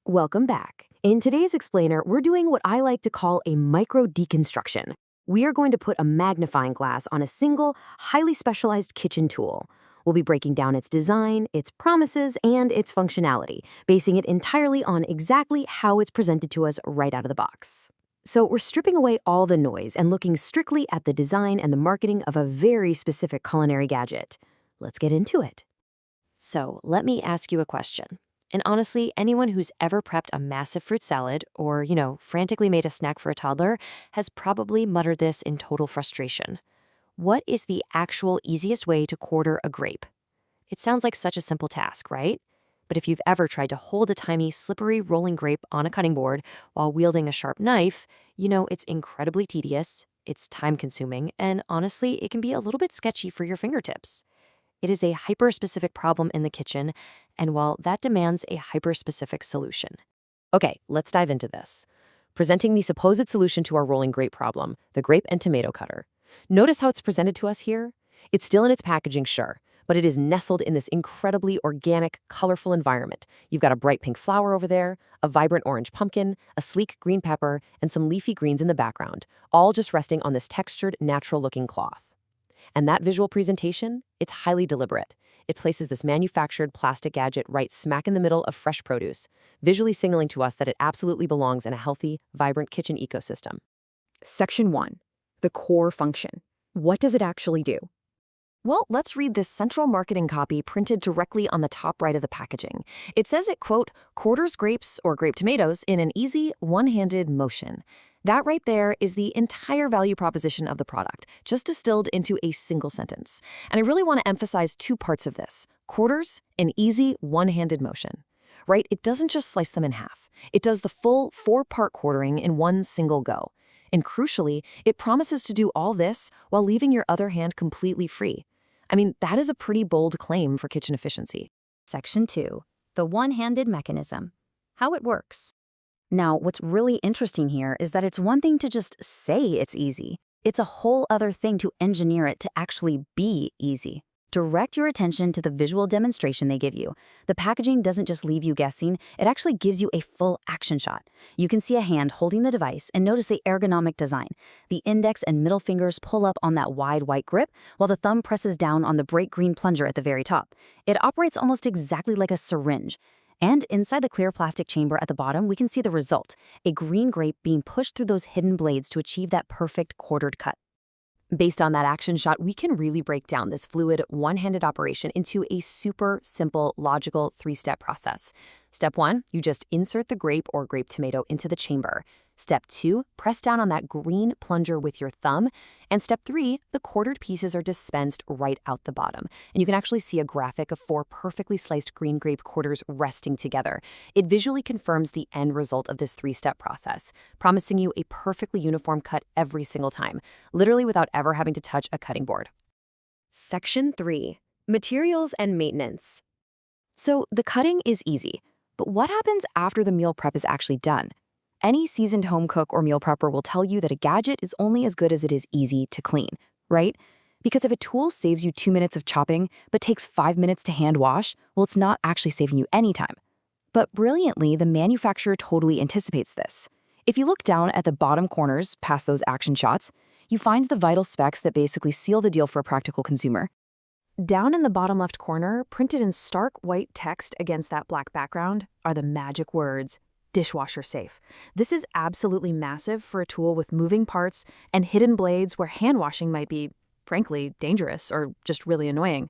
Welcome back. In today's explainer, we're doing what I like to call a micro deconstruction. We are going to put a magnifying glass on a single, highly specialized kitchen tool. We'll be breaking down its design, its promises, and its functionality, basing it entirely on exactly how it's presented to us right out of the box. So we're stripping away all the noise and looking strictly at the design and the marketing of a very specific culinary gadget. Let's get into it. So let me ask you a question. And honestly, anyone who's ever prepped a massive fruit salad or, frantically made a snack for a toddler has probably muttered this in total frustration. What is the actual easiest way to quarter a grape? It sounds like such a simple task, right? But if you've ever tried to hold a tiny, slippery, rolling grape on a cutting board while wielding a sharp knife, it's incredibly tedious, it's time-consuming, and honestly, it can be a little bit sketchy for your fingertips. It is a hyper-specific problem in the kitchen, and well, that demands a hyper-specific solution. Okay, let's dive into this. Presenting the supposed solution to our rolling grape problem, the grape and tomato cutter. Notice how it's presented to us here? It's still in its packaging, sure, but it is nestled in this incredibly organic, colorful environment. You've got a bright pink flower over there, a vibrant orange pumpkin, a sleek green pepper, and some leafy greens in the background, all just resting on this textured, natural-looking cloth. And that visual presentation, it's highly deliberate. It places this manufactured plastic gadget right smack in the middle of fresh produce, visually signaling to us that it absolutely belongs in a healthy, vibrant kitchen ecosystem. Section 1. The core function. What does it actually do? Well, let's read this central marketing copy printed directly on the top right of the packaging. It says it, quote, quarters grapes or grape tomatoes in an easy, one-handed motion. That right there is the entire value proposition of the product, just distilled into a single sentence. And I really want to emphasize two parts of this. Quarters, an easy, one-handed motion. Right? It doesn't just slice them in half. It does the full four-part quartering in one single go. And crucially, it promises to do all this while leaving your other hand completely free. I mean, that is a pretty bold claim for kitchen efficiency. Section 2. The one-handed mechanism. How it works. Now, what's really interesting here is that it's one thing to just say it's easy. It's a whole other thing to engineer it to actually be easy. Direct your attention to the visual demonstration they give you. The packaging doesn't just leave you guessing, it actually gives you a full action shot. You can see a hand holding the device and notice the ergonomic design. The index and middle fingers pull up on that wide white grip, while the thumb presses down on the bright green plunger at the very top. It operates almost exactly like a syringe. And inside the clear plastic chamber at the bottom, we can see the result, a green grape being pushed through those hidden blades to achieve that perfect quartered cut. Based on that action shot, we can really break down this fluid, one-handed operation into a super simple, logical three-step process. Step 1, you just insert the grape or grape tomato into the chamber. Step 2, press down on that green plunger with your thumb. And step 3, the quartered pieces are dispensed right out the bottom. And you can actually see a graphic of 4 perfectly sliced green grape quarters resting together. It visually confirms the end result of this three-step process, promising you a perfectly uniform cut every single time, literally without ever having to touch a cutting board. Section 3. Materials and maintenance. So the cutting is easy, but what happens after the meal prep is actually done? Any seasoned home cook or meal prepper will tell you that a gadget is only as good as it is easy to clean, right? Because if a tool saves you 2 minutes of chopping but takes 5 minutes to hand wash, well, it's not actually saving you any time. But brilliantly, the manufacturer totally anticipates this. If you look down at the bottom corners past those action shots, you find the vital specs that basically seal the deal for a practical consumer. Down in the bottom left corner, printed in stark white text against that black background, are the magic words, dishwasher safe. This is absolutely massive for a tool with moving parts and hidden blades where hand washing might be, frankly, dangerous or just really annoying.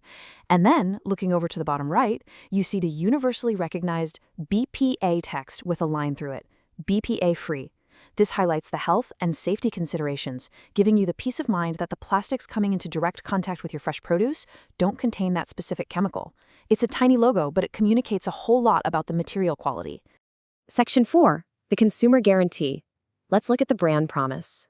And then, looking over to the bottom right, you see the universally recognized BPA text with a line through it, BPA free. This highlights the health and safety considerations, giving you the peace of mind that the plastics coming into direct contact with your fresh produce don't contain that specific chemical. It's a tiny logo, but it communicates a whole lot about the material quality. Section 4. The consumer guarantee. Let's look at the brand promise.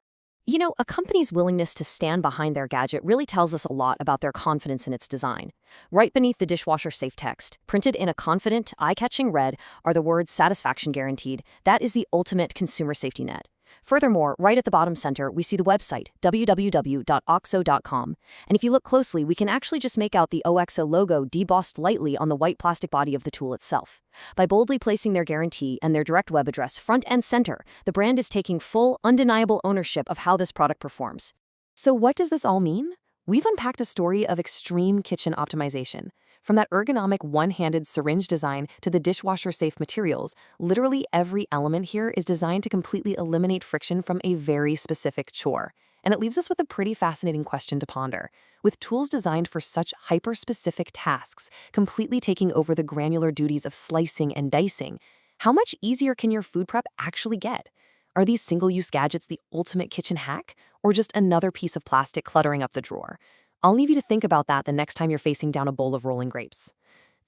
A company's willingness to stand behind their gadget really tells us a lot about their confidence in its design. Right beneath the dishwasher safe text, printed in a confident, eye-catching red, are the words satisfaction guaranteed. That is the ultimate consumer safety net. Furthermore, right at the bottom center, we see the website, www.oxo.com. And if you look closely, we can actually just make out the OXO logo debossed lightly on the white plastic body of the tool itself. By boldly placing their guarantee and their direct web address front and center, the brand is taking full, undeniable ownership of how this product performs. So what does this all mean? We've unpacked a story of extreme kitchen optimization. From that ergonomic one-handed syringe design to the dishwasher-safe materials, literally every element here is designed to completely eliminate friction from a very specific chore. And it leaves us with a pretty fascinating question to ponder. With tools designed for such hyper-specific tasks, completely taking over the granular duties of slicing and dicing, how much easier can your food prep actually get? Are these single-use gadgets the ultimate kitchen hack, or just another piece of plastic cluttering up the drawer? I'll leave you to think about that the next time you're facing down a bowl of rolling grapes.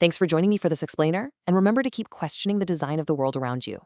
Thanks for joining me for this explainer, and remember to keep questioning the design of the world around you.